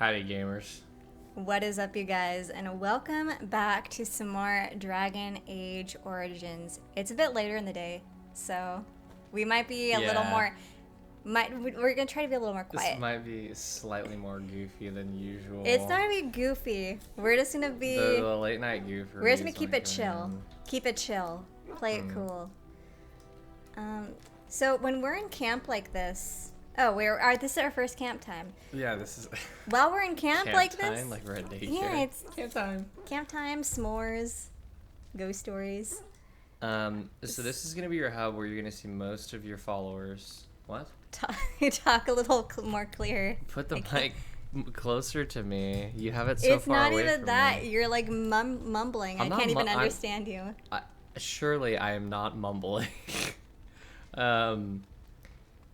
Howdy, gamers. What is up, you guys, and welcome back to some more Dragon Age Origins. It's a bit later in the day, so we might be a little more... we're going to try to be a little more quiet. This might be slightly more goofy than usual. It's not going to be goofy. We're just going to be... The late night goof. We're just going to keep it chill. Keep it chill. Play it cool. So when we're in camp like this... Oh, this is our first camp time. Yeah, this is... While we're in camp like time, this... like we're at daycare. Yeah, it's... Camp time. Camp time, s'mores, ghost stories. So this is going to be your hub where you're going to see most of your followers. What? Talk a little more clear. Put the mic closer to me. You have it so far away from me. It's not even that. You're like mumbling. I can't even understand you. Surely I am not mumbling.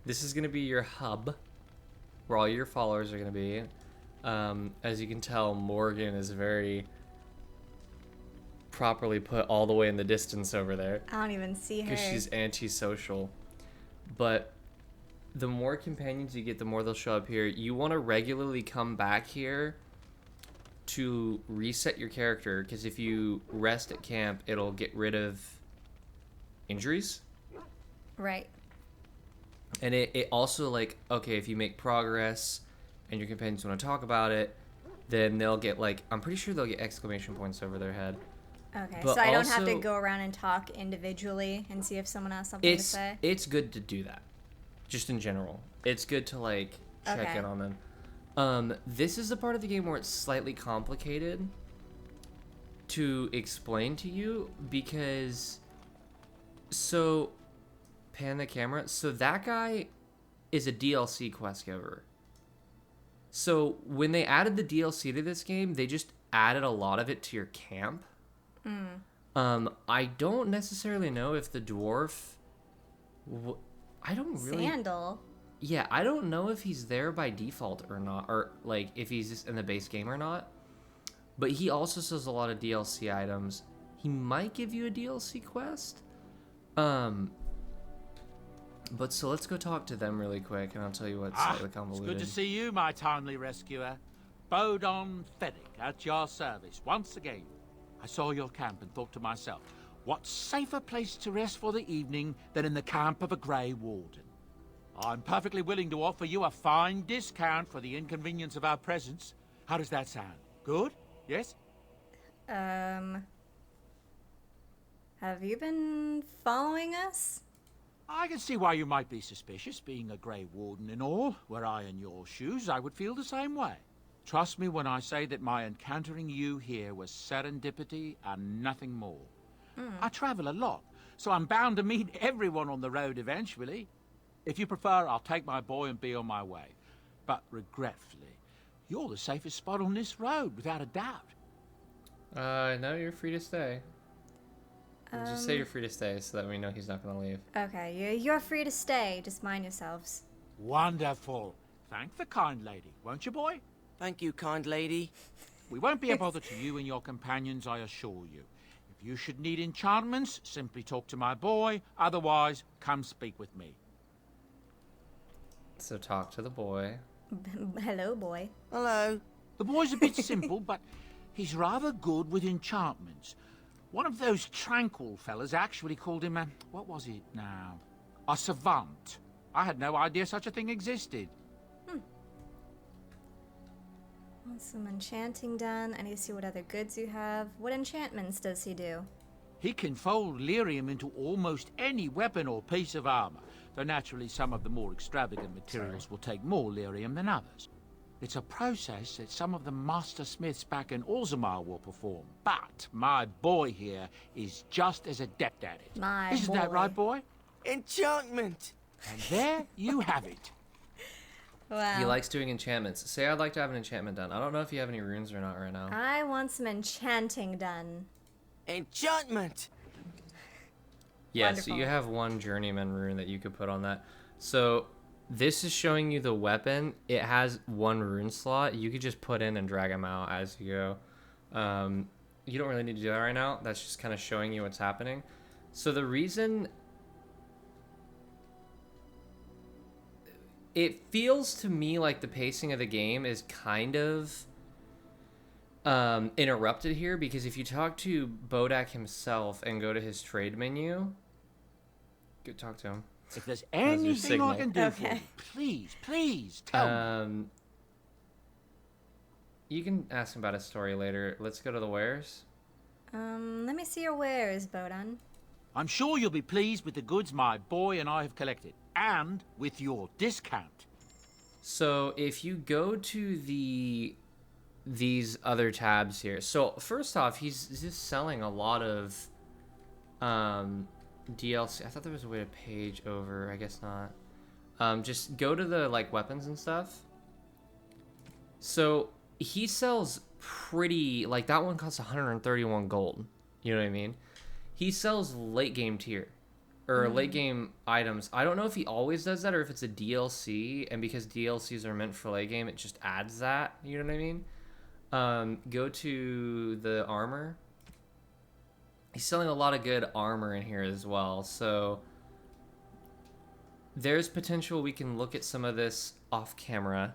This is going to be your hub, where all your followers are going to be. As you can tell, Morgan is very properly put all the way in the distance over there. I don't even see her. Because she's antisocial. But the more companions you get, the more they'll show up here. You want to regularly come back here to reset your character, because if you rest at camp, it'll get rid of injuries. Right. And it also, like, okay, if you make progress and your companions want to talk about it, then they'll get, like, I'm pretty sure they'll get exclamation points over their head. Okay, but so I don't have to go around and talk individually and see if someone has something to say? It's good to do that, just in general. It's good to, like, check in on them. This is the part of the game where it's slightly complicated to explain to you, because... So... Pan the camera. So that guy is a DLC quest giver. So when they added the DLC to this game, they just added a lot of it to your camp. I don't necessarily know if the dwarf... I don't really... Sandal? Yeah, I don't know if he's there by default or not, or like if he's just in the base game or not. But he also sells a lot of DLC items. He might give you a DLC quest. But so let's go talk to them really quick, and I'll tell you what's slightly convoluted. It's good to see you, my timely rescuer. Bodon Fennick, at your service once again. I saw your camp and thought to myself, what safer place to rest for the evening than in the camp of a Grey Warden? I'm perfectly willing to offer you a fine discount for the inconvenience of our presence. How does that sound? Good? Yes? Have you been following us? I can see why you might be suspicious, being a Grey Warden and all. Were I in your shoes, I would feel the same way. Trust me when I say that my encountering you here was serendipity and nothing more. I travel a lot, so I'm bound to meet everyone on the road eventually. If you prefer, I'll take my boy and be on my way. But regretfully, you're the safest spot on this road, without a doubt. No, you're free to stay. Just say you're free to stay so that we know he's not going to leave. Okay, you're free to stay. Just mind yourselves. Wonderful. Thank the kind lady, won't you, boy? Thank you, kind lady. We won't be a bother to you and your companions, I assure you. If you should need enchantments, simply talk to my boy. Otherwise, come speak with me. So talk to the boy. Hello, boy. Hello. The boy's a bit simple, but he's rather good with enchantments. One of those tranquil fellas actually called him what was it now? A savant. I had no idea such a thing existed. Want some enchanting done. I need to see what other goods you have. What enchantments does he do? He can fold lyrium into almost any weapon or piece of armor, though naturally some of the more extravagant materials will take more lyrium than others. It's a process that some of the master smiths back in Orzammar will perform, but my boy here is just as adept at it. Isn't that right, boy? Enchantment! And there you have it. Wow. He likes doing enchantments. Say I'd like to have an enchantment done. I don't know if you have any runes or not right now. I want some enchanting done. Enchantment! Yeah, Wonderful. so you have one journeyman rune that you could put on that. So this is showing you the weapon. It has one rune slot. You could just put in and drag them out as you go. You don't really need to do that right now. That's just kind of showing you what's happening. So the reason it feels to me like the pacing of the game is kind of interrupted here, because if you talk to Bodak himself and go to his trade menu, go talk to him. If there's anything I can do for Okay. you, please tell me. You can ask him about his story later. Let's go to the wares. Let me see your wares, Bodan. I'm sure you'll be pleased with the goods my boy and I have collected, and with your discount. So if you go to these other tabs here, so first off, he's just selling a lot of DLC. I thought there was a way to page over. I guess not. Just go to the like weapons and stuff. So he sells pretty, like that one costs 131 gold. You know what I mean? He sells late game tier or late game items. I don't know if he always does that or if it's a DLC, and because DLCs are meant for late game, it just adds that. You know what I mean? Go to the armor. He's selling a lot of good armor in here as well. So there's potential we can look at some of this off camera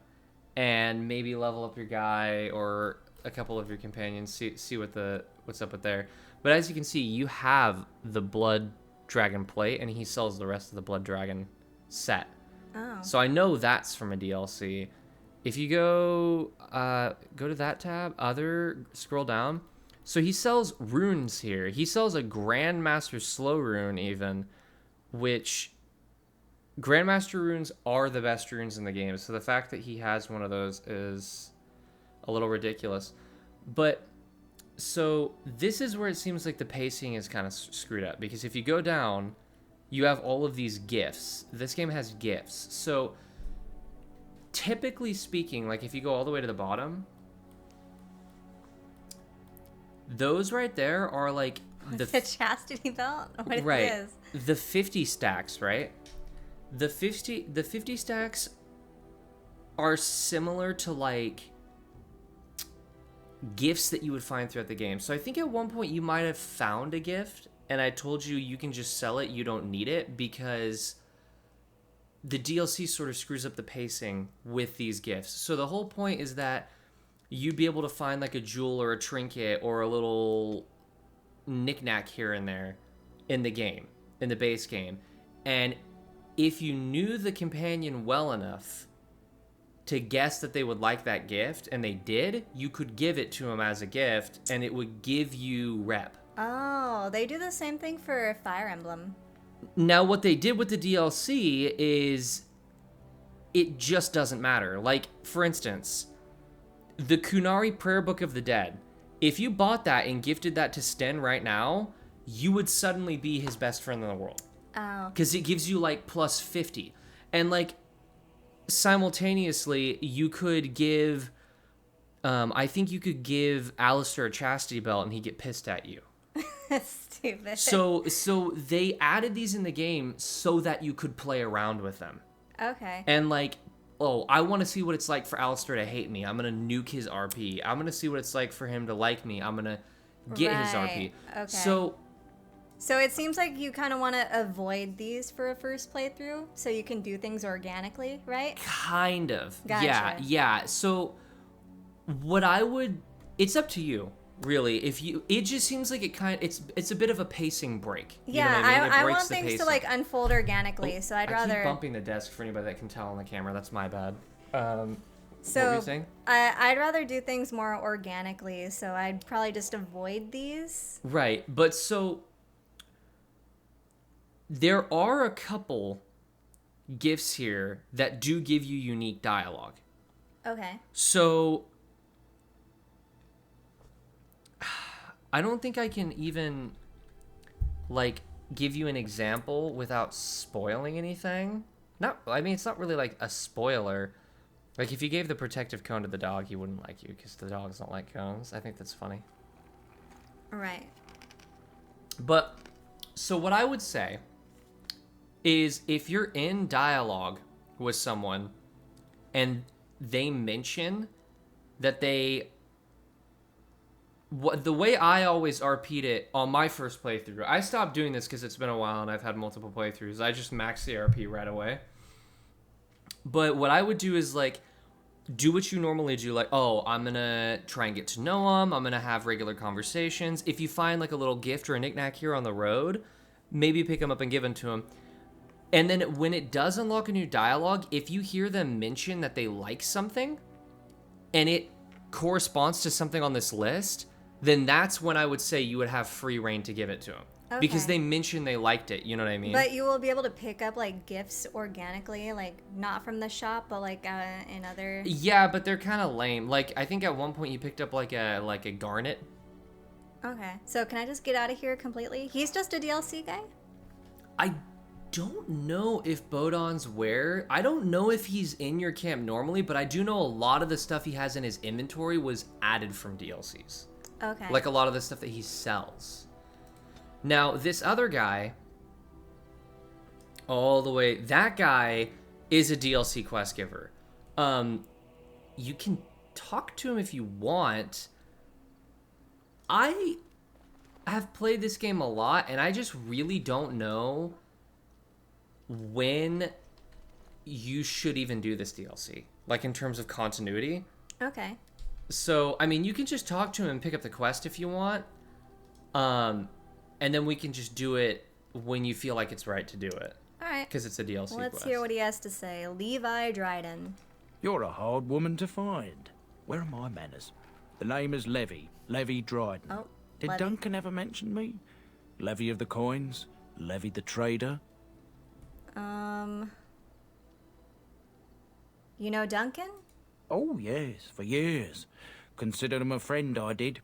and maybe level up your guy or a couple of your companions, see what's up with there. But as you can see, you have the blood dragon plate, and he sells the rest of the blood dragon set. Oh. So I know that's from a DLC. If you go to that tab, scroll down. So he sells runes here. He sells a Grandmaster slow rune even, which Grandmaster runes are the best runes in the game. So the fact that he has one of those is a little ridiculous. But so this is where it seems like the pacing is kind of screwed up, because if you go down, you have all of these gifts. This game has gifts. So typically speaking, like if you go all the way to the bottom, those right there are like the chastity belt? What right, it is? the 50 stacks, right? The 50 stacks are similar to like gifts that you would find throughout the game. So I think at one point you might have found a gift and I told you can just sell it, you don't need it, because the DLC sort of screws up the pacing with these gifts. So the whole point is that you'd be able to find like a jewel or a trinket or a little knickknack here and there in the game, in the base game. And if you knew the companion well enough to guess that they would like that gift, and they did, you could give it to them as a gift, and it would give you rep. Oh, they do the same thing for Fire Emblem. Now, what they did with the DLC is it just doesn't matter. Like, for instance, the Kunari Prayer Book of the Dead. If you bought that and gifted that to Sten right now, you would suddenly be his best friend in the world. Oh. Because it gives you, like, plus 50. And, like, simultaneously, you could give... I think you could give Alistair a chastity belt and he'd get pissed at you. Stupid. So they added these in the game so that you could play around with them. Okay. And like, oh, I want to see what it's like for Alistair to hate me. I'm going to nuke his RP. I'm going to see what it's like for him to like me. I'm going to get his RP. Okay. So it seems like you kind of want to avoid these for a first playthrough so you can do things organically, right? Kind of. Gotcha. Yeah. So what I would, it's up to you. Really, it just seems like it's a bit of a pacing break. You know what I mean? I want things to like unfold organically, so I'd rather. I keep bumping the desk for anybody that can tell on the camera. That's my bad. What were So you saying? I'd rather do things more organically, so I'd probably just avoid these. Right, but so there are a couple gifts here that do give you unique dialogue. Okay. So I don't think I can even, like, give you an example without spoiling anything. I mean, it's not really, like, a spoiler. Like, if you gave the protective cone to the dog, he wouldn't like you, because the dogs don't like cones. I think that's funny. Right. But, so what I would say is, if you're in dialogue with someone, and they mention that they... the way I always RP'd it on my first playthrough, I stopped doing this because it's been a while and I've had multiple playthroughs. I just max the RP right away. But what I would do is like do what you normally do, like, oh, I'm gonna try and get to know them, I'm gonna have regular conversations. If you find like a little gift or a knickknack here on the road, maybe pick them up and give them to them. And then when it does unlock a new dialogue, if you hear them mention that they like something and it corresponds to something on this list, then that's when I would say you would have free reign to give it to them. Okay. Because they mentioned they liked it, you know what I mean? But you will be able to pick up like gifts organically, like not from the shop, but like in other. Yeah, but they're kind of lame. Like I think at one point you picked up like a garnet. Okay, so can I just get out of here completely? He's just a DLC guy? I don't know if Bodon's where. I don't know if he's in your camp normally, but I do know a lot of the stuff he has in his inventory was added from DLCs. Okay. Like a lot of the stuff that he sells. Now, this other guy, all the way, that guy is a DLC quest giver. You can talk to him if you want. I have played this game a lot, and I just really don't know when you should even do this DLC, like in terms of continuity. Okay. So, I mean, you can just talk to him and pick up the quest if you want. And then we can just do it when you feel like it's right to do it. All right. Because it's a DLC Let's quest. hear what he has to say. Levi Dryden. You're a hard woman to find. Where are my manners? The name is Levi Dryden. Oh, Did Levy. Duncan ever mention me? Levy of the coins? Levy the trader? You know Duncan? Oh, yes, for years. Considered him a friend, I did.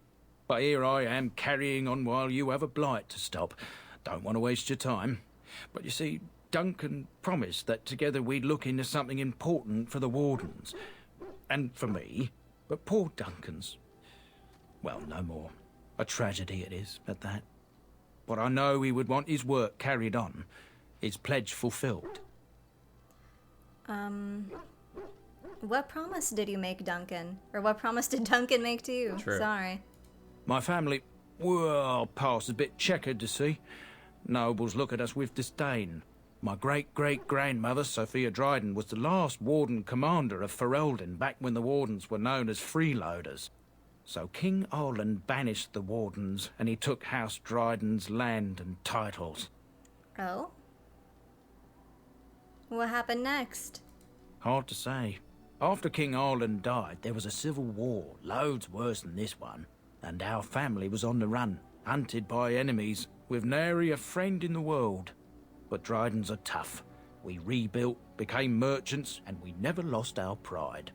But here I am carrying on while you have a blight to stop. Don't want to waste your time. But you see, Duncan promised that together we'd look into something important for the Wardens. And for me. But poor Duncan's... well, no more. A tragedy it is, at that. But I know he would want his work carried on. His pledge fulfilled. What promise did you make Duncan? Or what promise did Duncan make to you? True. Sorry. My family, well, past a bit checkered to see. Nobles look at us with disdain. My great-great-grandmother, Sophia Dryden, was the last Warden commander of Ferelden back when the Wardens were known as freeloaders. So King Arland banished the Wardens, and he took House Dryden's land and titles. Oh? What happened next? Hard to say. After King Arland died, there was a civil war, loads worse than this one. And our family was on the run, hunted by enemies, with nary a friend in the world. But Drydens are tough. We rebuilt, became merchants, and we never lost our pride.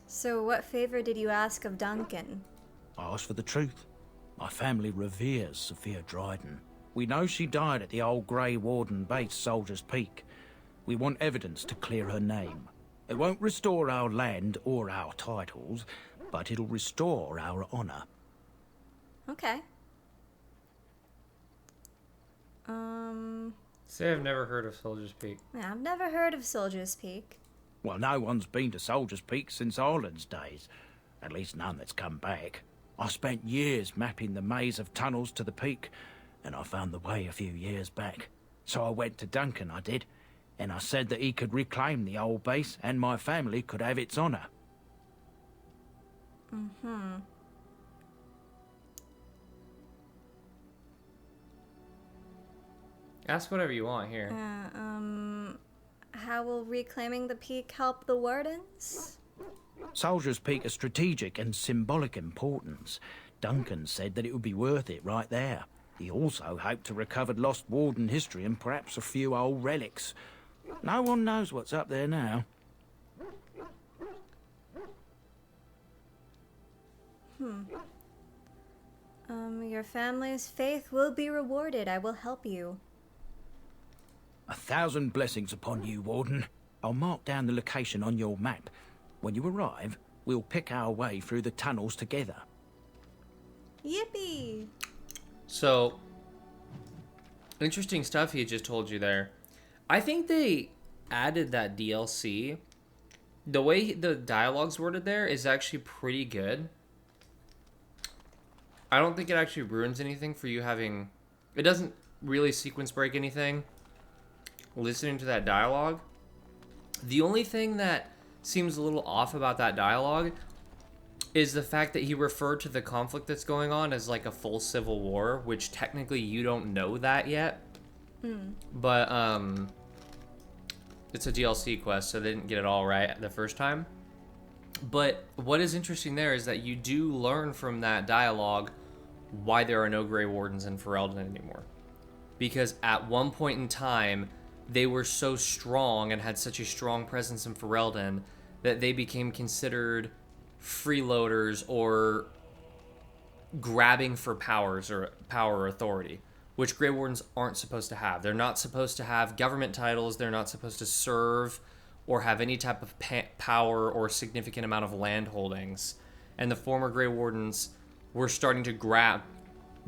So what favor did you ask of Duncan? I asked for the truth. My family reveres Sophia Dryden. We know she died at the old Grey Warden base, Soldier's Peak. We want evidence to clear her name. It won't restore our land or our titles, but it'll restore our honor. Okay. Say I've never heard of Soldier's Peak. Yeah, I've never heard of Soldier's Peak. Well, no one's been to Soldier's Peak since Arland's days. At least none that's come back. I spent years mapping the maze of tunnels to the peak, and I found the way a few years back. So I went to Duncan, I did, and I said that he could reclaim the old base and my family could have its honor. Ask whatever you want here. How will reclaiming the peak help the Wardens? Soldier's Peak is strategic and symbolic importance. Duncan said that it would be worth it right there. He also hoped to recover lost Warden history and perhaps a few old relics. No one knows what's up there now. Your family's faith will be rewarded. I will help you. 1,000 blessings upon you, Warden. I'll mark down the location on your map. When you arrive, we'll pick our way through the tunnels together. Yippee! So, interesting stuff he just told you there. I think they added that DLC. The way the dialogue's worded there is actually pretty good. I don't think it actually ruins anything for you having... It doesn't really sequence break anything. listening to that dialogue, the only thing that seems a little off about that dialogue is the fact that he referred to the conflict that's going on as like a full civil war, which technically you don't know that yet. But it's a DLC quest, so they didn't get it all right the first time. But what is interesting there is that you do learn from that dialogue why there are no Grey Wardens in Ferelden anymore. Because at one point in time, they were so strong and had such a strong presence in Ferelden that they became considered freeloaders or grabbing for power or authority, which Grey Wardens aren't supposed to have. They're not supposed to have government titles. They're not supposed to serve or have any type of power or significant amount of land holdings. And the former Grey Wardens were starting to grab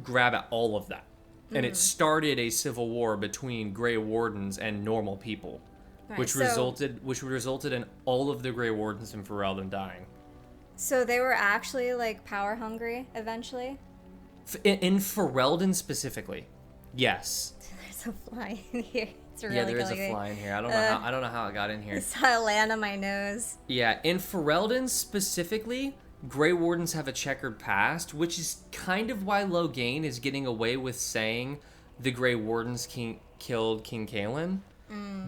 at all of that. And it started a civil war between Grey Wardens and normal people, Right, which resulted in all of the Grey Wardens in Ferelden dying. So they were actually like power hungry eventually? In Ferelden specifically, yes. There's a fly in here. It's really Yeah, there is killing a me. fly in here. I don't know how it got in I here. saw it land on my nose. Yeah, in Ferelden specifically, Grey Wardens have a checkered past, which is kind of why Loghain is getting away with saying the Grey Wardens killed King Kaelin.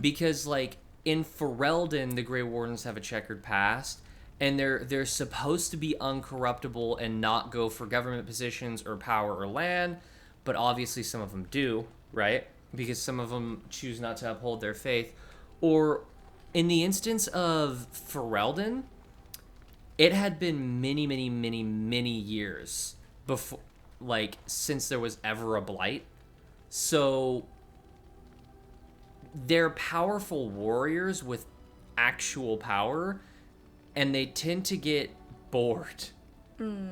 Because, like, in Ferelden, the Grey Wardens have a checkered past, and they're supposed to be uncorruptible and not go for government positions or power or land, but obviously some of them do, right? Because some of them choose not to uphold their faith. Or, in the instance of Ferelden, it had been many, many, many, many years before, like, since there was ever a blight. So they're powerful warriors with actual power, and they tend to get bored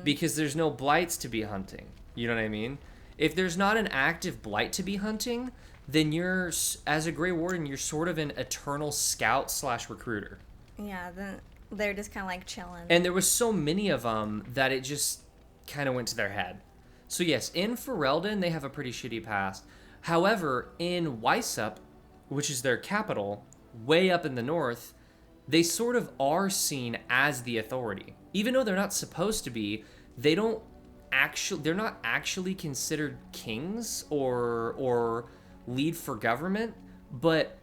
because there's no blights to be hunting. You know what I mean? If there's not an active blight to be hunting, then you're, as a Grey Warden, you're sort of an eternal scout / recruiter. Yeah, then they're just kind of like chilling. And there was so many of them that it just kind of went to their head. So yes, in Ferelden, they have a pretty shitty past. However, in Weisup, which is their capital, way up in the north, they sort of are seen as the authority. Even though they're not supposed to be, they're not actually considered kings or lead for government, but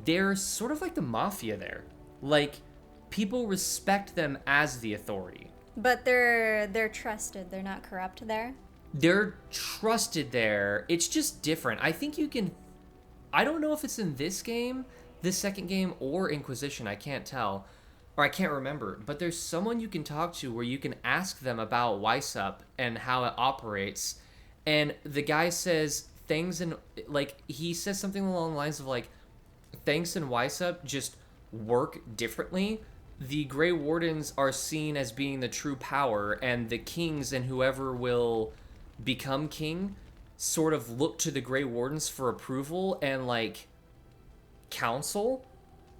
they're sort of like the mafia there. Like, people respect them as the authority. But they're trusted. They're not corrupt there. They're trusted there. It's just different. I think you can... I don't know if it's in this game, this second game, or Inquisition. I can't tell. Or I can't remember. But there's someone you can talk to where you can ask them about Weisup and how it operates. And the guy says things in... Like, he says something along the lines of, like, things in Weisup just work differently. The Grey Wardens are seen as being the true power, and the kings and whoever will become king sort of look to the Grey Wardens for approval and, like, counsel,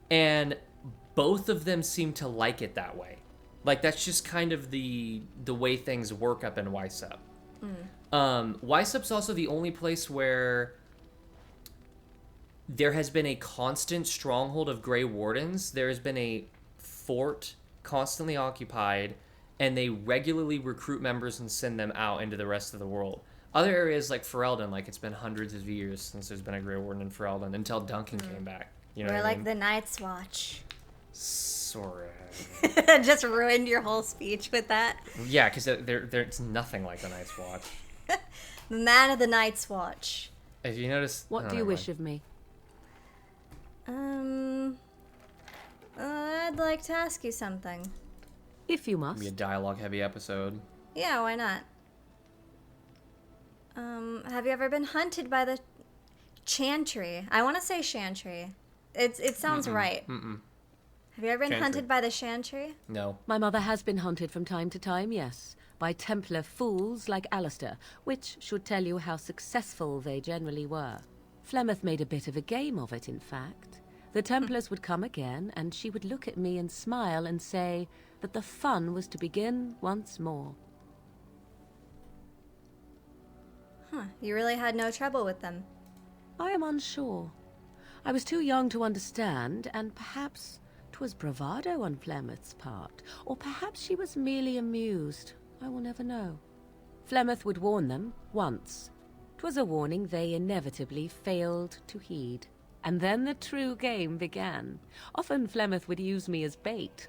and both of them seem to like it that way. Like, that's just kind of the way things work up in Weisup. Weisup's also the only place where there has been a constant stronghold of Grey Wardens. There has been a fort constantly occupied, and they regularly recruit members and send them out into the rest of the world. Other areas like Ferelden, like, it's been hundreds of years since there's been a Grey Warden in Ferelden until Duncan came back. You know We're what I like mean? the Night's Watch. Sort of. Just ruined your whole speech with that. Yeah, because it's nothing like the Night's Watch. The man of the Night's Watch. If you notice... What do you wish of me? I'd like to ask you something. If you It'll be a must. dialogue-heavy episode. Yeah, why not? Have you ever been hunted by the Chantry? I want to say Chantry. It sounds right. Have you ever been Chantry. hunted by the Chantry? No. My mother has been hunted from time to time, yes, by Templar fools like Alistair, which should tell you how successful they generally were. Flemeth made a bit of a game of it, in fact. The Templars would come again, and she would look at me and smile and say that the fun was to begin once more. Huh, you really had no trouble with them. I am unsure. I was too young to understand, and perhaps 'twas bravado on Flemeth's part, or perhaps she was merely amused. I will never know. Flemeth would warn them, once. 'Twas a warning they inevitably failed to heed. And then the true game began. Often Flemeth would use me as bait,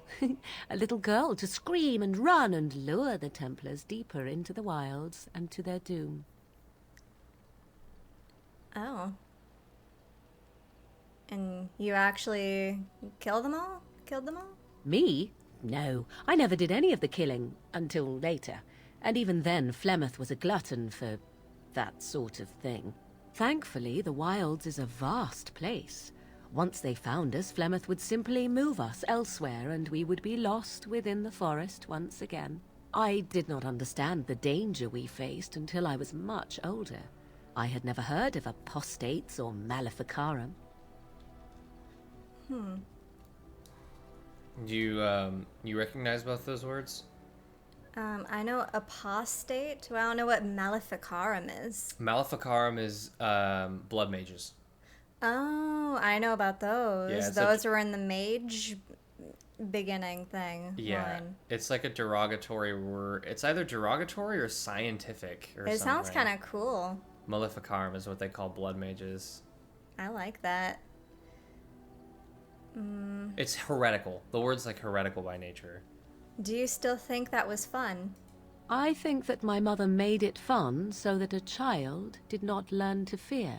a little girl to scream and run and lure the Templars deeper into the wilds and to their doom. Oh. And you actually killed them all? Me? No, I never did any of the killing, until later. And even then, Flemeth was a glutton for that sort of thing. Thankfully, the wilds is a vast place. Once they found us, Flemeth would simply move us elsewhere, and we would be lost within the forest once again. I did not understand the danger we faced until I was much older. I had never heard of apostates or maleficarum. Do you recognize both those words? I know apostate. Well, I don't know what maleficarum is. Maleficarum is blood mages. Oh, I know about those. Yeah, those were in the mage beginning thing. Yeah, line. it's like a derogatory word. It's either derogatory or scientific or It something. sounds kind of cool. Maleficarum is what they call blood mages. I like that. It's heretical. The word's like heretical by nature. Do you still think that was fun? I think that my mother made it fun so that a child did not learn to fear.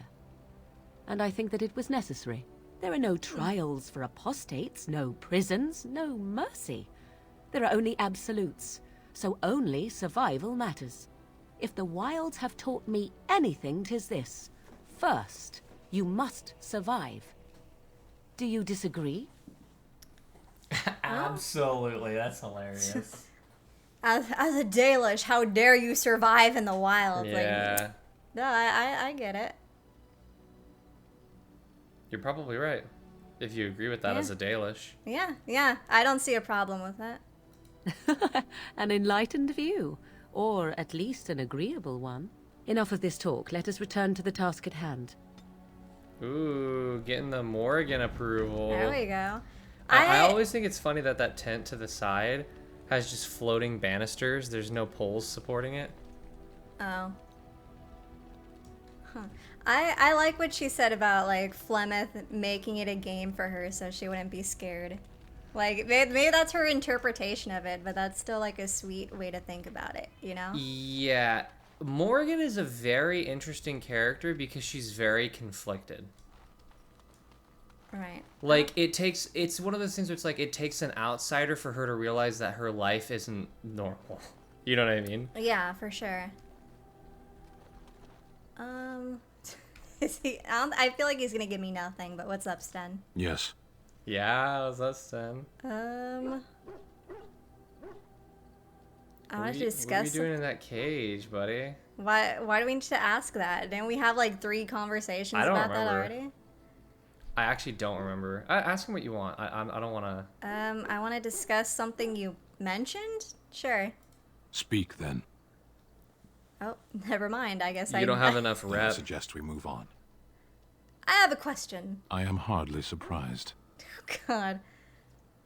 And I think that it was necessary. There are no trials for apostates, no prisons, no mercy. There are only absolutes, so only survival matters. If the wilds have taught me anything, 'tis this. First, you must survive. Do you disagree? Absolutely, that's hilarious. As a Dalish, how dare you survive in the wild? Yeah, Like, no, I get it. you're probably right. If you agree with that Yeah. as a Dalish. Yeah. I don't see a problem with that. An enlightened view, or at least an agreeable one. Enough of this talk. Let us return to the task at hand. Ooh, getting the Morrigan approval. There we go. I always think it's funny that that tent to the side has just floating banisters. There's no poles supporting it. Oh. Huh. I like what she said about, like, Flemeth making it a game for her so she wouldn't be scared. Like, maybe that's her interpretation of it, but that's still, like, a sweet way to think about it, you know? Yeah. Morrigan is a very interesting character because she's very conflicted. Right. Like, it's one of those things where it's like, it takes an outsider for her to realize that her life isn't normal. You know what I mean? Yeah, for sure. Is he, I feel like he's gonna give me nothing, but what's up, Sten? Yes. Yeah, what's up, Stan? I want to What discuss. are you doing in that cage, buddy? Why do we need to ask that? Didn't we have like 3 conversations I don't about that remember. already? I actually don't remember. Ask him what you want. I don't want to... I want to discuss something you mentioned. Sure. Speak then. Oh, never mind. I guess You don't have enough Then I rep. suggest we move on. I have a question. I am hardly surprised. God,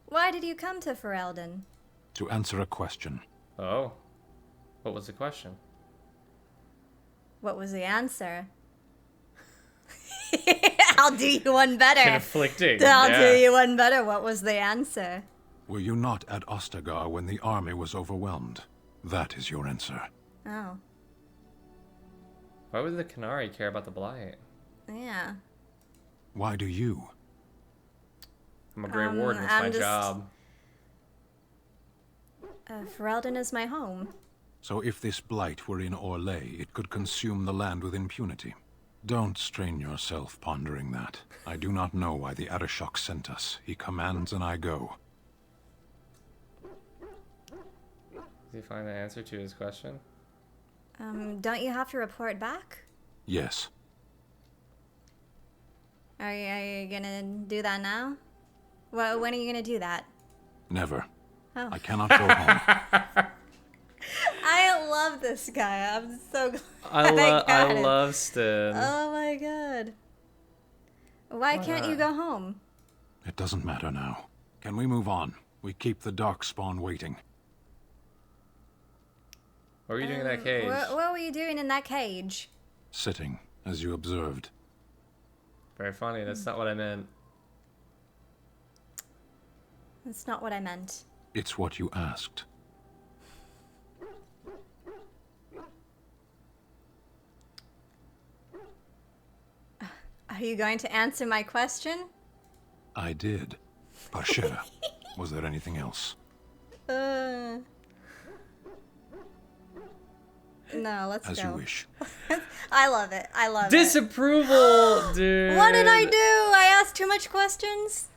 why did you come to Ferelden? To answer a question. Oh. What was the question? What was the answer? I'll do you one better. Conflicting. I'll yeah. do you one better. What was the answer? Were you not at Ostagar when the army was overwhelmed? That is your answer. Oh, Why would the Canary care about the Blight? yeah. Why do you? I'm a Grey Warden. It's I'm my just- job. Ferelden is my home. So if this blight were in Orlais, it could consume the land with impunity. Don't strain yourself pondering that. I do not know why the Arishok sent us. He commands and I go. Does he find the answer to his question? Don't you have to report back? Yes. Are you gonna do that now? Well, when are you gonna do that? Never. Oh. I cannot go home. I love this guy. I'm so glad I got him. love Stin. Oh my god. Why can't you go home? It doesn't matter now. Can we move on? We keep the Darkspawn waiting. What were you doing in that cage? What were you doing in that cage? Sitting, as you observed. Very funny. That's not what I meant. That's not what I meant. It's what you asked. Are you going to answer my question? I did. Pasha, was there anything else? No, let's go. As you wish. I love it. I love it. Disapproval, dude. What did I do? I asked too much questions?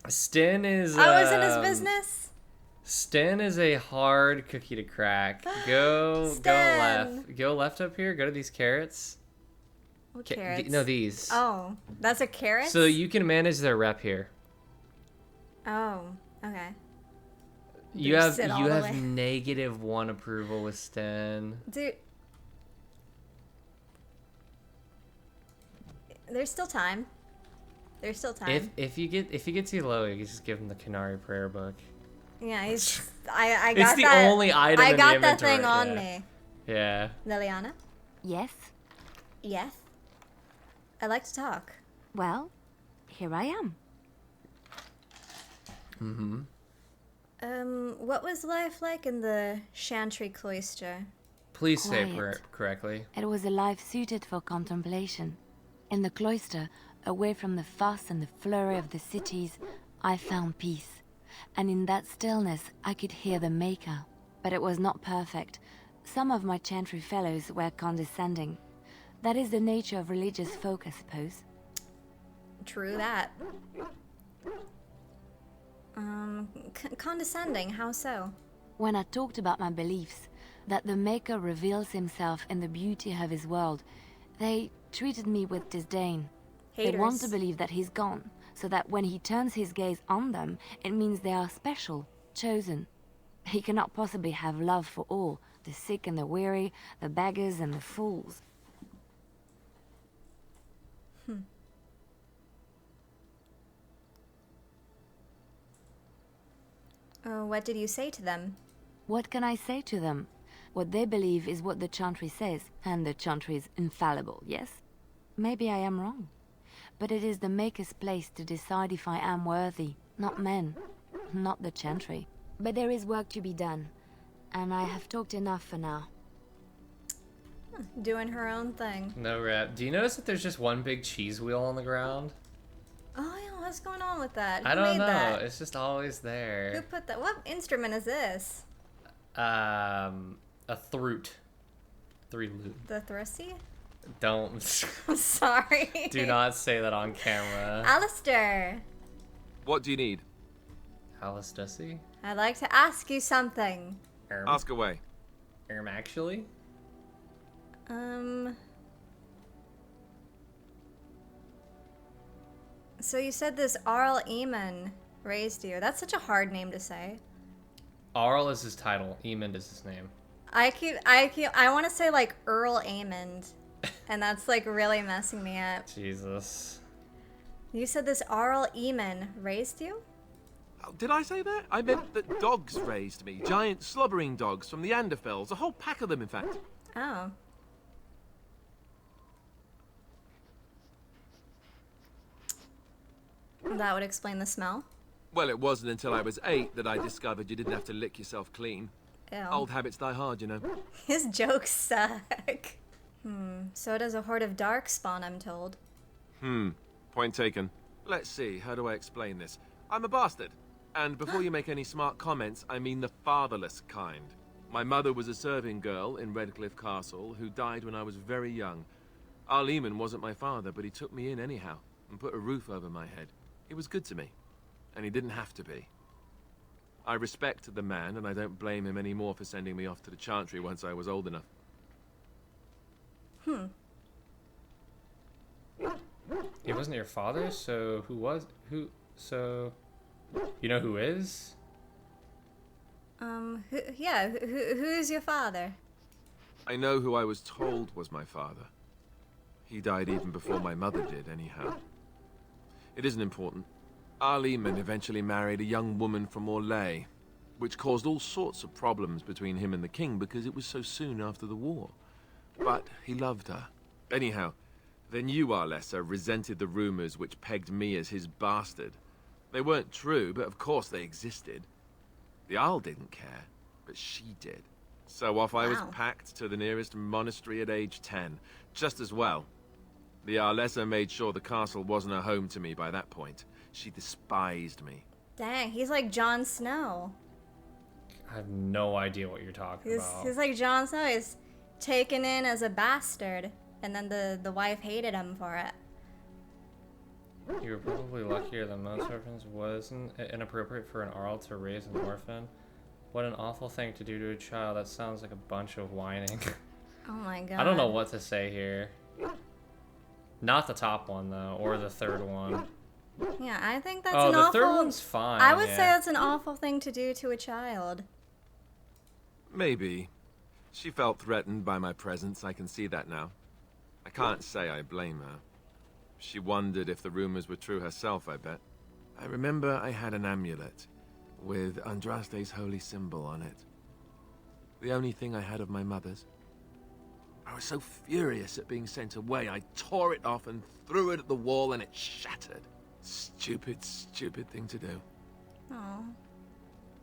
Sten is. I was in his business? Sten is a hard cookie to crack. Go Sten. left. Go left up here. Go to these carrots. What carrots? No, these. Oh, that's a carrot? So you can manage their rep here. Oh, okay. You Just sit have all the way. -1 approval with Sten. Dude. There's still time. There's still time. If he gets you low, you can just give him the Canary Prayer book. Yeah, he's. I got It's the that. only item I in got the that thing inventory, on yeah. me. Yeah. Liliana? Yes? Yes. I like to talk. Well, here I am. What was life like in the Chantry Cloister? Please say Quiet. correctly. It was a life suited for contemplation. In the cloister, away from the fuss and the flurry of the cities, I found peace. And in that stillness, I could hear the Maker. But it was not perfect. Some of my Chantry fellows were condescending. That is the nature of religious folk, I suppose. True that. Condescending, how so? When I talked about my beliefs, that the Maker reveals himself in the beauty of his world, they treated me with disdain. They want to Haters. believe that he's gone, so that when he turns his gaze on them, it means they are special, chosen. He cannot possibly have love for all, the sick and the weary, the beggars and the fools. What did you say to them? What can I say to them? What they believe is what the Chantry says, and the Chantry is infallible, yes? Maybe I am wrong. But it is the Maker's place to decide if I am worthy, not men, not the Chantry. But there is work to be done, and I have talked enough for now. Doing her own thing. No rep. Do you notice that there's just one big cheese wheel on the ground? Oh, yeah, what's going on with that? Who I don't made know. that? It's just always Who there. put that? What instrument is this? A thrute. Three loot. The thrusty? Don't. I'm sorry. Do not say that on camera. Alistair, What do you need? Alice Dussy? I'd like to ask you something. Ask away. Actually? So you said this Arl Eamon raised you. That's such a hard name to say. Arl is his title. Emond is his name. I want to say like Earl Amond, and that's like really messing me up. Jesus. You said this Arl Eamon raised you? Oh, did I say that? I meant that dogs raised me. Giant slobbering dogs from the Anderfells. A whole pack of them, in fact. Oh. That would explain the smell. Well, it wasn't until I was 8 that I discovered you didn't have to lick yourself clean. Ew. Old habits die hard, you know. His jokes suck. So does a horde of darkspawn, I'm told. Point taken. Let's see, how do I explain this? I'm a bastard. And before you make any smart comments, I mean the fatherless kind. My mother was a serving girl in Redcliffe Castle who died when I was very young. Arl Eamon wasn't my father, but he took me in anyhow and put a roof over my head. He was good to me, and he didn't have to be. I respect the man, and I don't blame him anymore for sending me off to the Chantry once I was old enough. It wasn't your father, so so you know who is? Who is your father? I know who I was told was my father. He died even before my mother did, anyhow. It isn't important. Our Lehman eventually married a young woman from Orlais, which caused all sorts of problems between him and the king because it was so soon after the war. But he loved her. Anyhow, then you, Arlessa, resented the rumors which pegged me as his bastard. They weren't true, but of course they existed. The Isle didn't care, but she did. So off I was packed to the nearest monastery at age 10, just as well. The Arlessa made sure the castle wasn't a home to me by that point. She despised me. Dang, he's like Jon Snow. I have no idea what you're talking about. He's like Jon Snow. He's taken in as a bastard, and then the wife hated him for it. You were probably luckier than most orphans. Wasn't it inappropriate for an Arl to raise an orphan? What an awful thing to do to a child. That sounds like a bunch of whining. Oh my god. I don't know what to say here. Not the top one, though, or the third one. Yeah, I think that's an awful... Oh, the third one's fine. I would say that's an awful thing to do to a child. Maybe. She felt threatened by my presence, I can see that now. I can't say I blame her. She wondered if the rumors were true herself, I bet. I remember I had an amulet with Andraste's holy symbol on it. The only thing I had of my mother's. I was so furious at being sent away, I tore it off and threw it at the wall and it shattered. Stupid, stupid thing to do. Aww.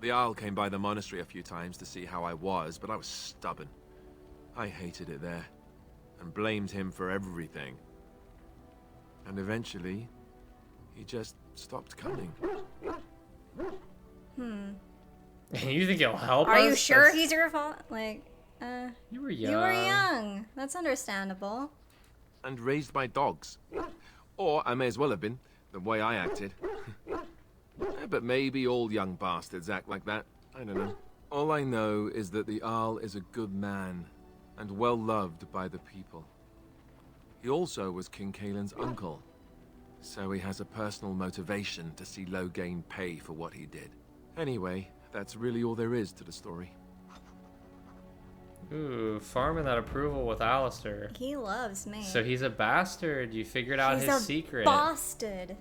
The Isle came by the monastery a few times to see how I was, but I was stubborn. I hated it there, and blamed him for everything. And eventually, he just stopped coming. You think he'll help us? Are you sure he's your fault? Like, You were young. You were young. That's understandable. And raised my dogs. Or I may as well have been, the way I acted. But maybe all young bastards act like that. I don't know. All I know is that the Arl is a good man, and well loved by the people. He also was King Kaelin's uncle, so he has a personal motivation to see Loghain pay for what he did. Anyway, that's really all there is to the story. Ooh, farming that approval with Alistair. He loves me. So he's a bastard. You figured out his secret. Bastard.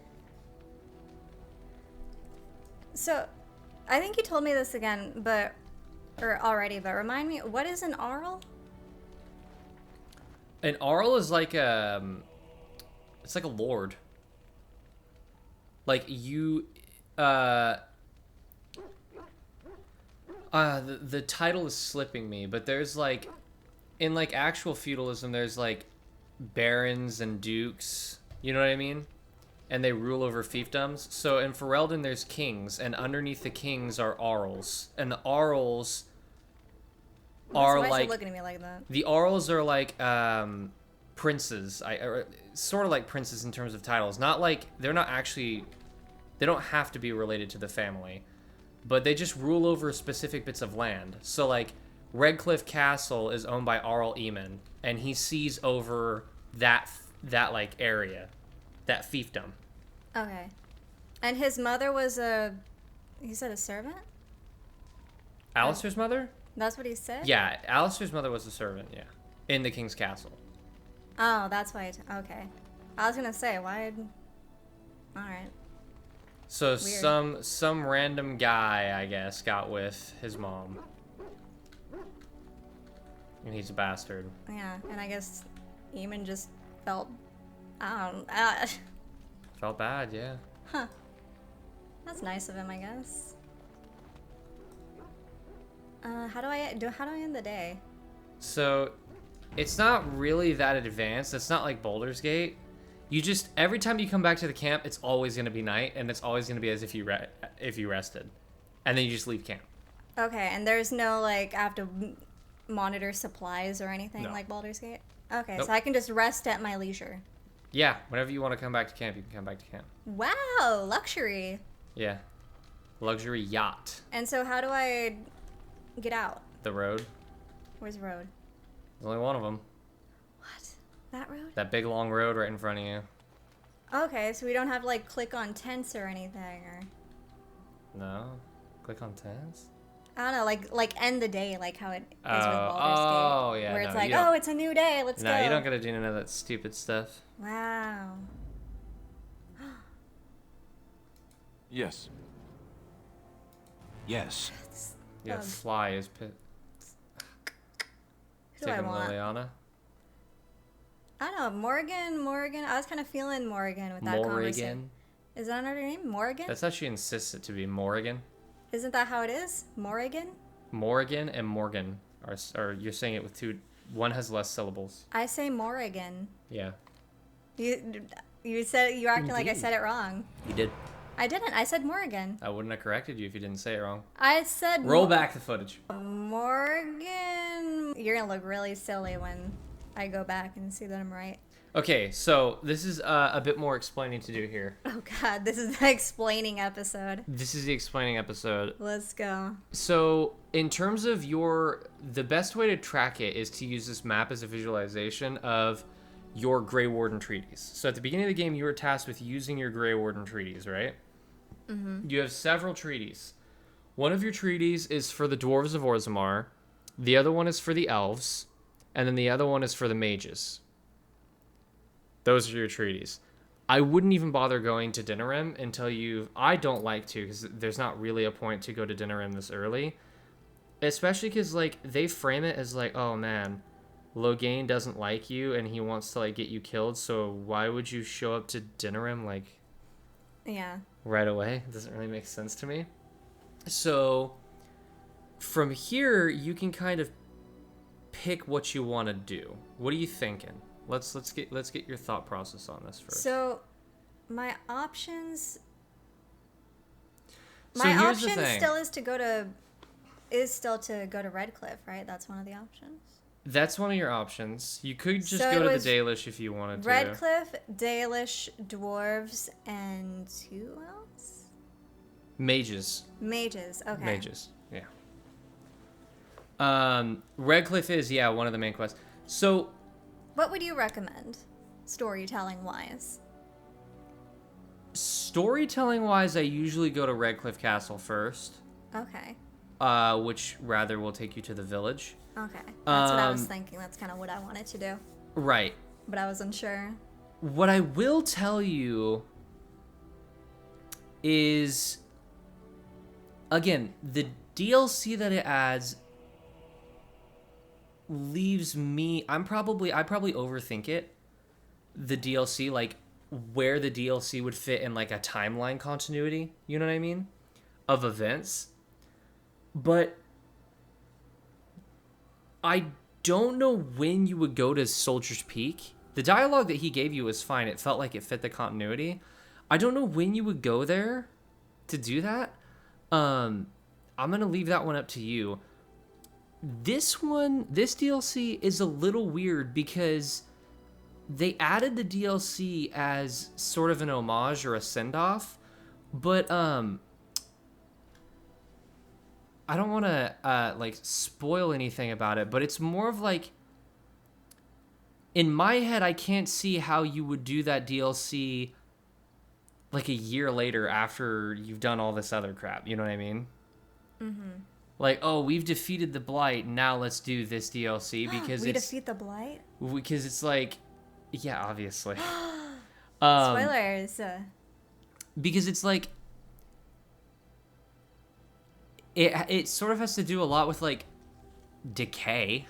So, I think you told me this again, but already. But remind me, what is an Arl? An Arl is like it's like a lord. Like you, the title is slipping me, but there's like, in like actual feudalism, there's like barons and dukes. You know what I mean? And they rule over fiefdoms. So in Ferelden, there's kings, and underneath the kings are Arls, and the Arls are why like is she looking at me like that? The Arls are like princes. Sort of like princes in terms of titles. Not like they're not actually. They don't have to be related to the family, but they just rule over specific bits of land. So like Redcliffe Castle is owned by Arl Eamon, and he sees over that like area, that fiefdom. Okay. And his mother was he said a servant? Alistair's mother? That's what he said? Yeah, Alistair's mother was a servant, yeah. In the king's castle. Oh, that's why okay. I was gonna say, why... Alright. So Weird. some random guy, I guess, got with his mom. And he's a bastard. Yeah, and I guess Eamon just felt... Felt bad, yeah. Huh. That's nice of him, I guess. How do I end the day? So, it's not really that advanced. It's not like Baldur's Gate. You just, every time you come back to the camp, it's always going to be night, and it's always going to be as if you rested. And then you just leave camp. Okay, and there's no, like, I have to monitor supplies or anything No. like Baldur's Gate? Okay, Nope. so I can just rest at my leisure. Yeah, whenever you want to come back to camp, you can come back to camp. Wow, luxury. Yeah. Luxury yacht. And so how do I get out? The road. Where's the road? There's only one of them. What? That road? That big long road right in front of you. Okay, so we don't have to, like, click on tents or anything, or... No? Click on tents? I don't know, like end the day, like how it is with Baldur's Oh, Gate. yeah, Where it's no, like, you don't- oh, it's a new day, let's go. No, you don't gotta do none of that stupid stuff. Wow. Yes. Yes. Yeah, Bug. Fly is pit. Who do I Taking want? Liliana. I don't know. Morgan. I was kind of feeling Morgan with that conversation. Morrigan. Is that another name? Morgan? That's how she insists it to be Morrigan. Isn't that how it is? Morrigan? Morrigan and Morgan are you're saying it with two. One has less syllables. I say Morrigan. Yeah. You said you acting like I said it wrong. You did. I didn't. I said Morgan. I wouldn't have corrected you if you didn't say it wrong. I said Roll back the footage. Morgan. You're gonna look really silly when I go back and see that I'm right. Okay, so this is a bit more explaining to do here. Oh God, this is the explaining episode. This is the explaining episode. Let's go. So, in terms of the best way to track it is to use this map as a visualization of your Grey Warden treaties. So, at the beginning of the game, you were tasked with using your Grey Warden treaties, right? Mm-hmm. You have several treaties. One of your treaties is for the Dwarves of Orzammar, the other one is for the Elves, and then the other one is for the Mages. Those are your treaties. I wouldn't even bother going to Dinnerem until I don't like to, because there's not really a point to go to Dinnerem this early. Especially because, like, they frame it as, like, oh, man, Loghain doesn't like you, and he wants to, like, get you killed, so why would you show up to Dinnerem, like, Yeah. right away? It doesn't really make sense to me. So, from here, you can kind of pick what you want to do. What are you thinking? Let's get your thought process on this first. So, my options. So My here's the option thing. still is to go to Redcliffe, right? That's one of the options. That's one of your options. You could just So go it to was the Dalish if you wanted to. Redcliffe, Dalish, dwarves, and who else? Mages. Mages. Okay. Mages. Yeah. Redcliffe is one of the main quests. So What would you recommend, storytelling wise? storytelling wise, I usually go to Redcliffe Castle first. Okay. Which rather will take you to the village. Okay. That's what I was thinking. That's kind of what I wanted to do, Right. but I wasn't sure. What I will tell you is, again, the DLC that it adds leaves me. I probably overthink it. The DLC, like where the DLC would fit in like a timeline continuity. You know what I mean? Of events. But I don't know when you would go to Soldier's Peak. The dialogue that he gave you was fine. It felt like it fit the continuity. I don't know when you would go there to do that. I'm going to leave that one up to you. This DLC is a little weird because they added the DLC as sort of an homage or a send-off, but I don't want to like spoil anything about it, but it's more of like, in my head, I can't see how you would do that DLC like a year later after you've done all this other crap. You know what I mean? Mm-hmm. Like, oh, we've defeated the Blight. Now let's do this DLC because We defeat the Blight? because it's like, yeah, obviously. Spoilers. Because it's like, it sort of has to do a lot with like decay.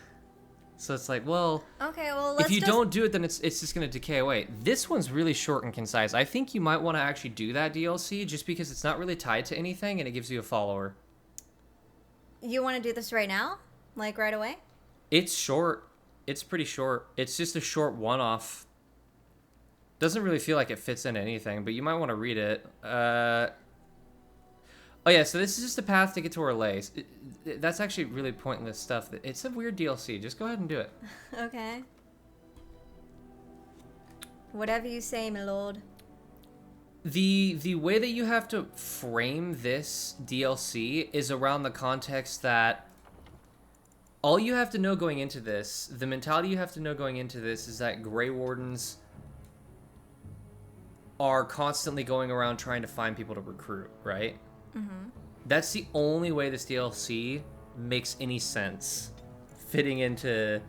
So it's like, well, Okay, well, let's if you just... don't do it, then it's just going to decay away. This one's really short and concise. I think you might want to actually do that DLC just because it's not really tied to anything and it gives you a follower. You want to do this right now? Like, right away? It's short. It's pretty short. It's just a short one-off. Doesn't really feel like it fits into anything, but you might want to read it. Oh yeah, so this is just a path to get to Orlais. That's actually really pointless stuff. It's a weird DLC. Just go ahead and do it. Okay. Whatever you say, my lord. The way that you have to frame this DLC is around the context that all you have to know going into this, the mentality you have to know going into this is that Grey Wardens are constantly going around trying to find people to recruit, right? Mm-hmm. That's the only way this DLC makes any sense fitting into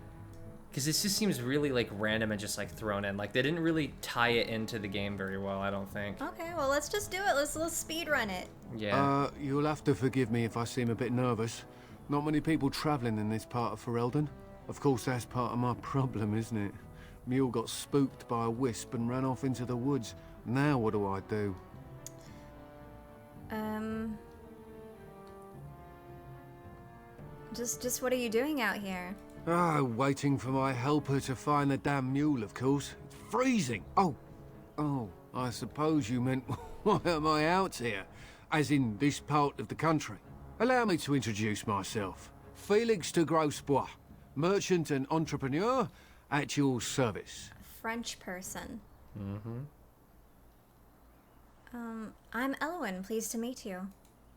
Because this just seems really like random and just like thrown in. Like they didn't really tie it into the game very well, I don't think. Okay, well let's just do it. Let's speed run it. Yeah. You'll have to forgive me if I seem a bit nervous. Not many people travelling in this part of Ferelden. Of course, that's part of my problem, isn't it? Mule got spooked by a wisp and ran off into the woods. Now what do I do? Just what are you doing out here? Waiting for my helper to find the damn mule, of course. It's freezing. Oh, I suppose you meant, why am I out here? As in this part of the country. Allow me to introduce myself. Felix de Grosbois, merchant and entrepreneur at your service. A French person. Mm-hmm. I'm Elwyn. Pleased to meet you.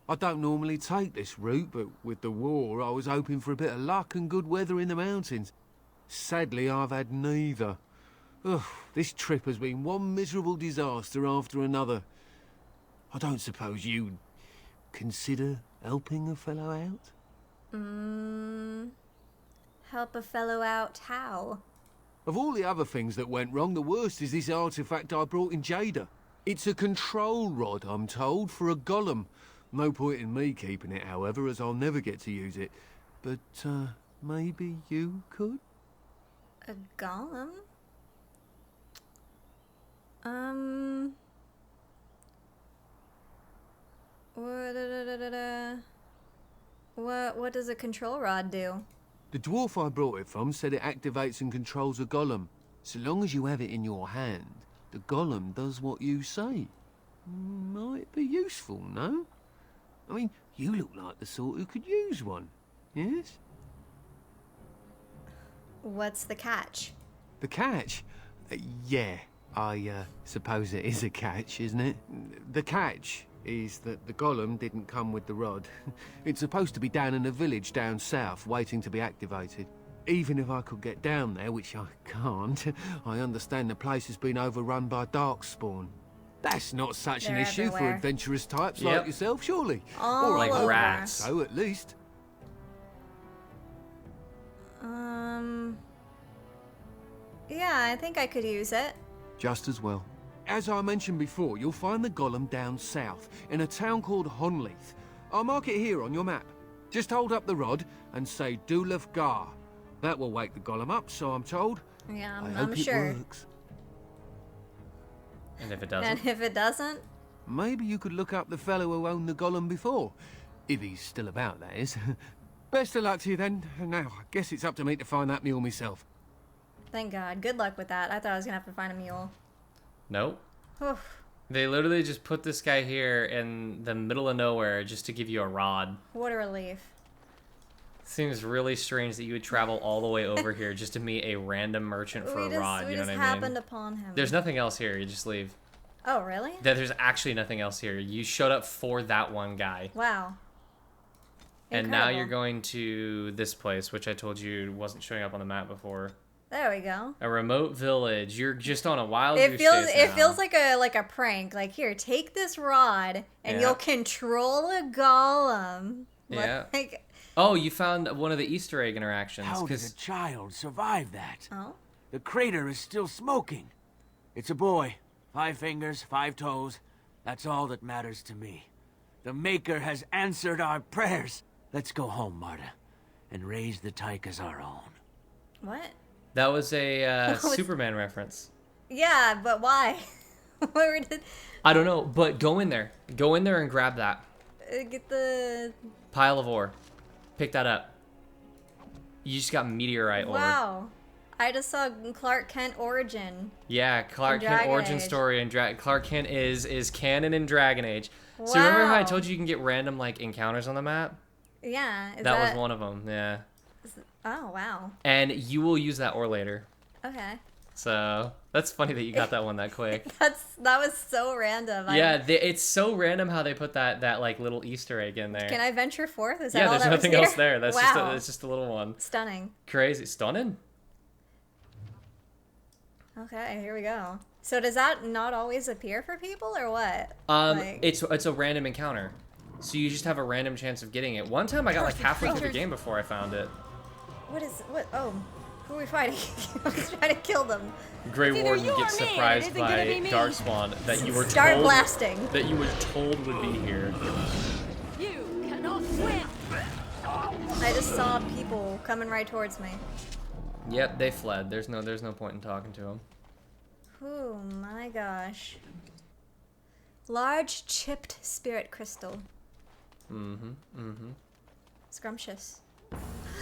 I don't normally take this route, but with the war, I was hoping for a bit of luck and good weather in the mountains. Sadly, I've had neither. Ugh, this trip has been one miserable disaster after another. I don't suppose you'd consider helping a fellow out? Help a fellow out how? Of all the other things that went wrong, the worst is this artifact I brought in Jada. It's a control rod, I'm told, for a golem. No point in me keeping it, however, as I'll never get to use it. But, maybe you could? A golem? What does a control rod do? The dwarf I brought it from said it activates and controls a golem. So long as you have it in your hand, the golem does what you say. Might be useful, no? I mean, you look like the sort who could use one, yes? What's the catch? The catch? Yeah, I suppose it is a catch, isn't it? The catch is that the golem didn't come with the rod. It's supposed to be down in a village down south, waiting to be activated. Even if I could get down there, which I can't, I understand the place has been overrun by darkspawn. That's not such an issue for adventurous types like yourself, surely. Or like rats. So at least. Yeah, I think I could use it. Just as well. As I mentioned before, you'll find the golem down south, in a town called Honleith. I'll mark it here on your map. Just hold up the rod and say Dulaf Gar. That will wake the golem up, so I'm told. Yeah, I I'm hope sure. It works. And if it doesn't? And if it doesn't? Maybe you could look up the fellow who owned the golem before. If he's still about, that is. Best of luck to you then. Now, I guess it's up to me to find that mule myself. Thank God. Good luck with that. I thought I was going to have to find a mule. Nope. Oof. They literally just put this guy here in the middle of nowhere just to give you a rod. What a relief. Seems really strange that you would travel all the way over here just to meet a random merchant for a rod, you know what I mean? We just happened upon him. There's nothing else here, you just leave. Oh, really? There's actually nothing else here. You showed up for that one guy. Wow. And now you're going to this place, which I told you wasn't showing up on the map before. There we go. A remote village. You're just on a wild It goose feels chase it now. feels like a prank. Like, here, take this rod and you'll control a golem. Yeah. Like, oh, you found one of the Easter egg interactions. How did a child survive that? oh. The crater is still smoking. It's a boy. 5 fingers, 5 toes. That's all that matters to me. The Maker has answered our prayers. Let's go home, Marta, and raise the tyke as our own. What? That was a Superman reference. Yeah, but why? Where did I don't know, but go in there. Go in there and grab that get the pile of ore. Pick that up. You just got meteorite ore. Wow. I just saw Clark Kent origin. Yeah, Clark Kent Dragon origin Age. story and Clark Kent is canon in Dragon Age. Wow. So remember how I told you you can get random like encounters on the map? Yeah. That was one of them. Yeah. Oh, wow. And you will use that ore later. Okay. So that's funny that you got that one that quick. That was so random. Yeah, it's so random how they put that like little Easter egg in there. Can I venture forth? Is that yeah, all there's that nothing was here? else there. That's wow. just a little one. Stunning. Crazy, stunning. Okay, here we go. So does that not always appear for people or what? It's a random encounter. So you just have a random chance of getting it. One time I got like halfway through the game before I found it. Oh, Who are we fighting? I was trying to kill them. Grey either Warden you or gets me, surprised it isn't gonna be by me. Darkspawn that you were Start told blasting. that you were told would be here. You cannot win. I just saw people coming right towards me. Yep, they fled. There's no point in talking to them. Oh my gosh. Large chipped spirit crystal. Scrumptious.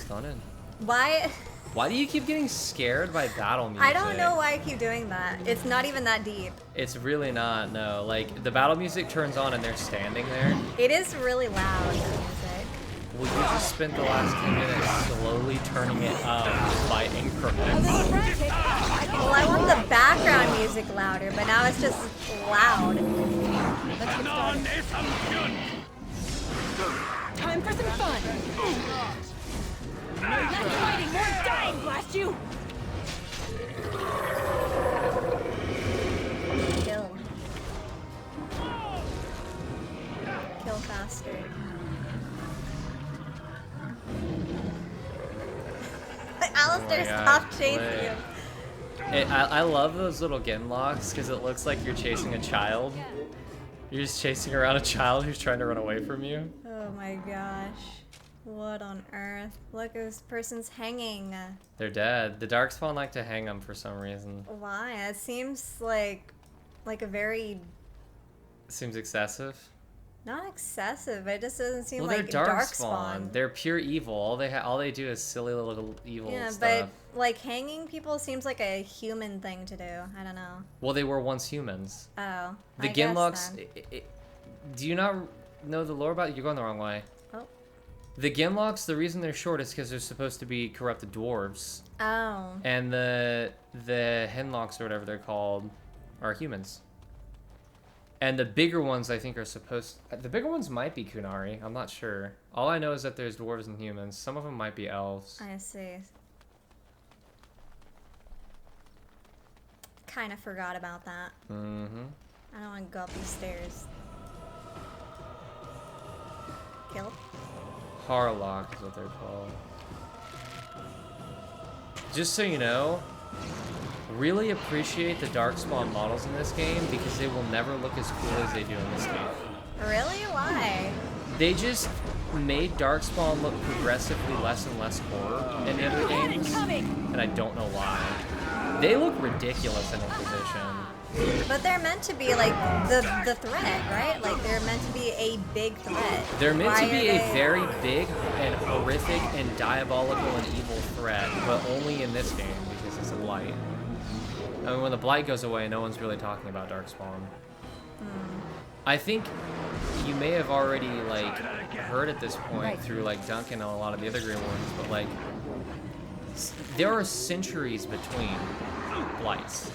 Stunning. Why? Why do you keep getting scared by battle music? I don't know why I keep doing that. It's not even that deep. It's really not, no. Like, the battle music turns on and they're standing there. It is really loud, the music. Well, you just spent the last 10 minutes slowly turning it up by increments. Well, I want the background music louder, but now it's just loud. Let's get started. Time for some fun. Less fighting, more dying, blast you. Kill. Kill faster. Alistair, stop chasing him. I love those little Genlocks because it looks like you're chasing a child. You're just chasing around a child who's trying to run away from you. Oh my gosh. What on earth? Look, this person's hanging. They're dead. The Darkspawn like to hang them for some reason. Why? It seems like a very Seems excessive. not excessive. It just doesn't seem Well, like they're Darkspawn. They're pure evil. All they do is silly little evil Yeah, stuff. but like hanging people seems like a human thing to do. I don't know. Well, they were once humans. Oh. The I guess Genlocks. then. Do you not know the lore about it? You're going the wrong way. Oh. The Genlocks, the reason they're short is because they're supposed to be corrupted dwarves. Oh. And the Henlocks, or whatever they're called, are humans. And the bigger ones, I think, are supposed... The bigger ones might be Kunari. I'm not sure. All I know is that there's dwarves and humans. Some of them might be elves. I see. Kind of forgot about that. Mm-hmm. I don't want to go up these stairs. Kill. Harlock is what they're called. Just so you know, really appreciate the Darkspawn models in this game because they will never look as cool as they do in this game. Really? Why? They just made Darkspawn look progressively less and less horror in the other games, and I don't know why. They look ridiculous in Inquisition. But they're meant to be like the threat, right? Like they're meant to be a big threat. They're meant Why to be are a they- very big and horrific and diabolical and evil threat, but only in this game because it's a blight. I mean, when the blight goes away, no one's really talking about Darkspawn. I think you may have already like heard at this point through like Duncan and a lot of the other Grey Wardens, but like there are centuries between blights.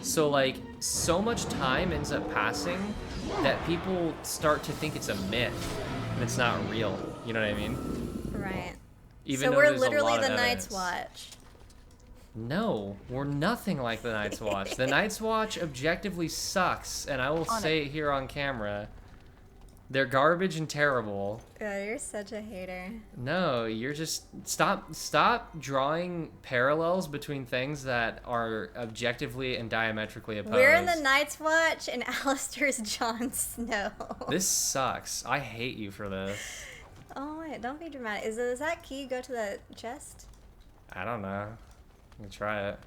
So like so much time ends up passing that people start to think it's a myth and it's not real. You know what I mean? Right. Even So though we're there's a literally lot of the Night's evidence. Watch. No, we're nothing like the Night's Watch. The Night's Watch objectively sucks, and I will say it here on camera. They're garbage and terrible. Oh, you're such a hater. No, you're just stop drawing parallels between things that are objectively and diametrically opposed. We're in the Night's Watch, and Alistair's Jon Snow. This sucks. I hate you for this. Oh wait, don't be dramatic. Does that key go to the chest? I don't know. You can try it.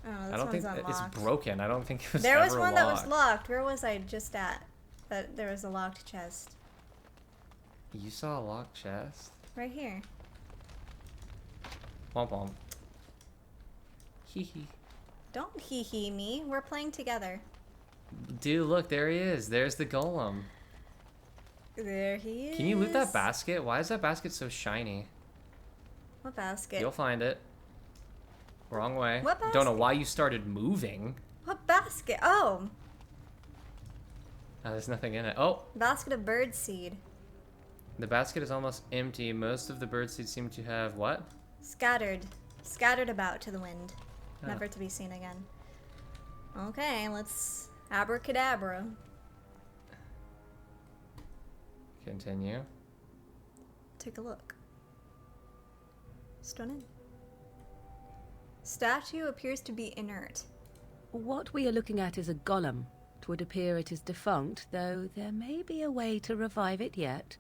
Oh, this I don't think one's it's unlocked. broken. I don't think it was There was ever one that was locked. locked. Where was I just at? That there was a locked chest. You saw a locked chest? Right here. Womp womp. Hee hee. Don't hee me. We're playing together. Dude, look, there he is. There's the golem. There he is. Can you loot that basket? Why is that basket so shiny? What basket? You'll find it. Wrong way. What Don't know basket? why you started moving. What basket? Oh, Oh, there's nothing in it. Oh, basket of bird seed. the basket is almost empty. Most of the birdseeds seem to have what? Scattered about to the wind, Oh. never to be seen again. Okay, let's abracadabra. Continue. Take a look. Stunning. Statue appears to be inert. What we are looking at is a golem. It would appear it is defunct, though there may be a way to revive it yet.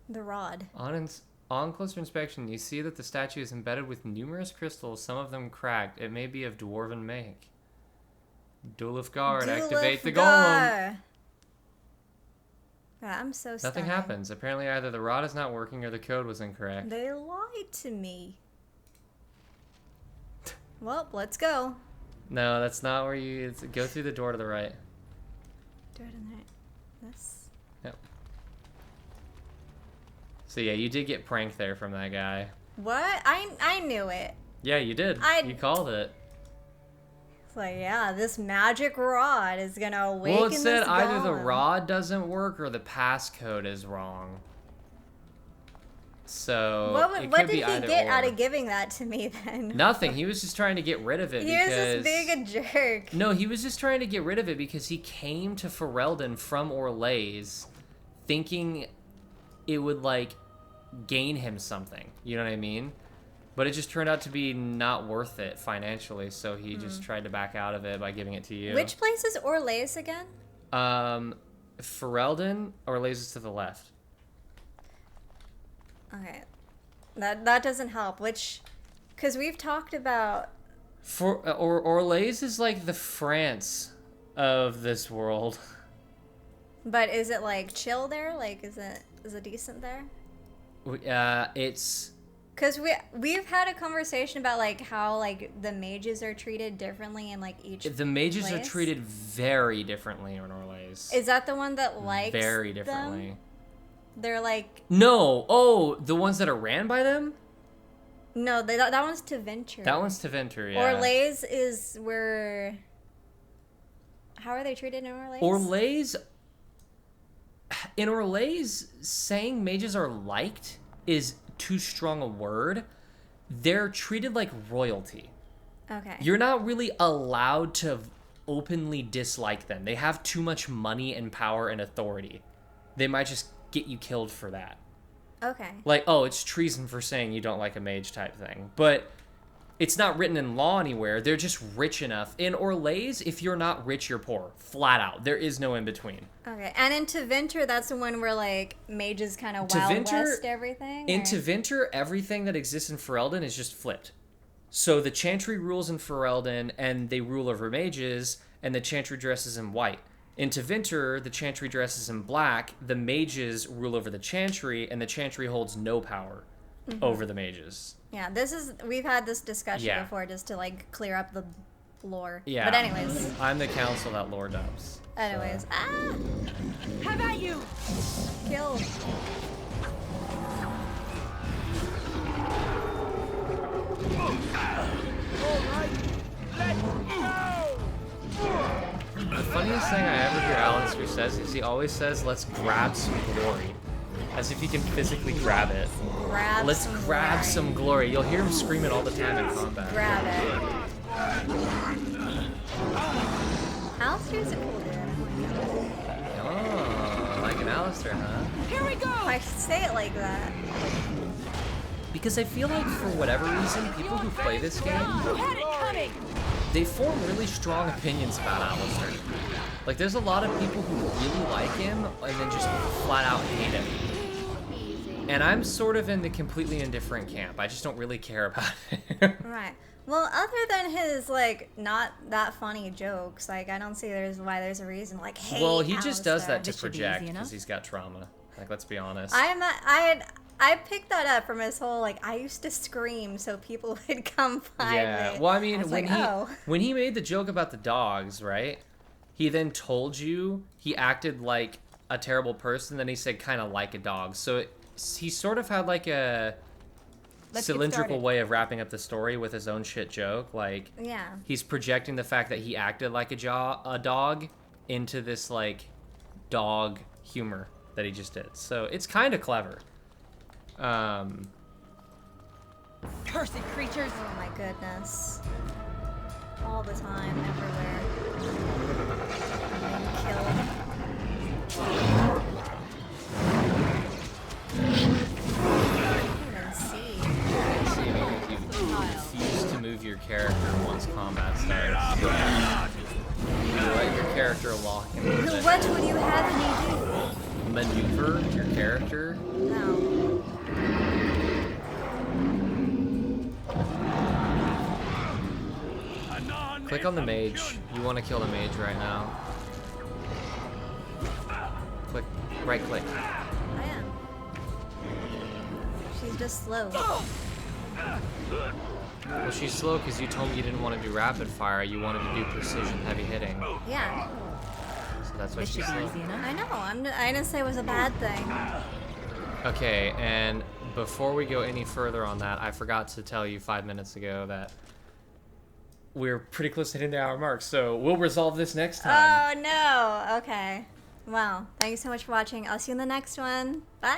The rod. On closer inspection, you see that the statue is embedded with numerous crystals, some of them cracked. It may be of dwarven make. Dulifgar, activate the golem. God, I'm so stunned. Nothing happens. Apparently either the rod is not working or the code was incorrect. They lied to me. Well, let's go. No, that's not where you... Go through the door to the right. Door to the right. This? Yep. So yeah, you did get pranked there from that guy. What? I knew it. Yeah, you did. You called it. It's like, yeah, this magic rod is gonna awaken Well, it said this either the golem. rod doesn't work or the passcode is wrong. So what did he get out of giving that to me then? Nothing. He was just trying to get rid of it. He was just being a jerk. No, he was just trying to get rid of it because he came to Ferelden from Orlais thinking it would, like, gain him something. You know what I mean? But it just turned out to be not worth it financially, so he just tried to back out of it by giving it to you. Which place is Orlais again? Ferelden, Orlais is to the left. Okay. That doesn't help. Because we've talked about... Orlais is like the France of this world. But is it, like, chill there? Like, is it decent there? It's... Because we've had a conversation about, like, how, like, the mages are treated differently in, like, each The mages place. are treated very differently in Orlais. Is that the one that likes Very differently. them? They're, like... No! Oh, the ones that are ran by them? No, that one's to Venture. That one's to Venture, yeah. Orlais is where... How are they treated in Orlais? Orlais... In Orlais, saying mages are liked is too strong a word. They're treated like royalty. Okay. You're not really allowed to openly dislike them. They have too much money and power and authority. They might just get you killed for that. Okay. Like, oh, it's treason for saying you don't like a mage type thing. But it's not written in law anywhere. They're just rich enough. In Orlais, if you're not rich, you're poor. Flat out. There is no in between. Okay. And in Tevinter, that's the one where, like, mages kind of wild west everything? In Tevinter, everything that exists in Ferelden is just flipped. So the Chantry rules in Ferelden, and they rule over mages, and the Chantry dresses in white. In Tevinter, the Chantry dresses in black, the mages rule over the Chantry, and the Chantry holds no power over the mages. Yeah, we've had this discussion before just to, like, clear up the lore. Yeah. But anyways. I'm the council that lore dubs. Anyways. So. Ah! How about you? Kill. The funniest thing I ever hear Alistair says is he always says, "Let's grab some glory." As if he can physically grab it. Let's grab some glory. You'll hear him scream it all the time in combat. Grab it. Alistair's a cool dude. Oh, like an Alistair, huh? Here we go! I say it like that. Because I feel like for whatever reason, people who play this game, You had it coming! they form really strong opinions about Alistair. Like, there's a lot of people who really like him and then just flat out hate him. And I'm sort of in the completely indifferent camp. I just don't really care about it. Right. Well, other than his, like, not that funny jokes, like, I don't see why there's a reason, like, hey, Well, he just does that to This should be project easy enough. because he's got trauma. Like, let's be honest. I picked that up from his whole, like, I used to scream so people would come find Yeah. me. Well, I mean, was when like, when he made the joke about the dogs, right? He then told you he acted like a terrible person. Then he said kind of like a dog. So he sort of had like a cylindrical way of wrapping up the story with his own shit joke. Like, yeah. he's projecting the fact that he acted like a dog into this like dog humor that he just did. So it's kind of clever. Cursed creatures! Oh my goodness. All the time, everywhere. Killed. I can't even see. You refuse to move your character? No. Click on the mage. You want to kill the mage right now. Click, right click. I am. She's just slow. Well, she's slow because you told me you didn't want to do rapid fire. You wanted to do precision heavy hitting. Yeah. So that's why This she's should be slow. easy enough. I know. I didn't say it was a bad thing. Okay, and before we go any further on that, I forgot to tell you 5 minutes ago that we're pretty close to hitting the hour mark, so we'll resolve this next time. Oh no. Okay. Well, thank you so much for watching. I'll see you in the next one. Bye.